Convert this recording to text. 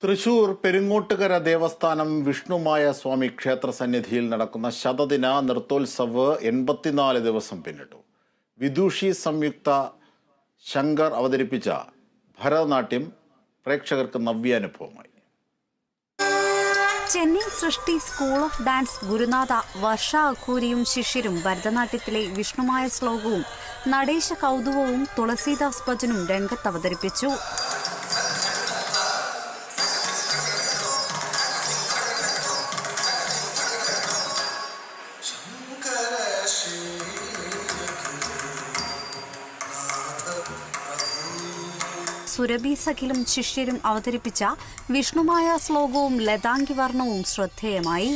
തൃശൂർ പെരിങ്ങോട്ടുകര ദേവസ്ഥാനം വിഷ്ണുമായ സ്വാമി ക്ഷേത്ര സന്നിധിയിൽ നടക്കുന്ന ശതദിന നൃത്തോത്സവ് 84 ദിവസം പിന്നിട്ടു. വിദുഷി സംയുക്ത ശങ്കർ അവതരിപ്പിച്ച ഭരതനാട്യം പ്രേക്ഷകർക്ക് നവ്യാനുഭവമായി. ചെന്നൈ സൃഷ്ടി സ്കൂൾ ഓഫ് ഡാൻസ് ഗുരുനാഥ വർഷ അഖൂരിയും ശിഷ്യരും ഭരതനാട്യത്തിലെ വിഷ്ണുമായ ശ്ലോകവും നടേശ കൗതുകവും തുളസീദാസ് ഭജനും രംഗത്ത് അവതരിപ്പിച്ചു. സുരഭി സഖിലും ശിഷ്യരും അവതരിപ്പിച്ച വിഷ്ണുമായ ശ്ലോകവും ലതാംഗി വർണ്ണവും ശ്രദ്ധേയമായി.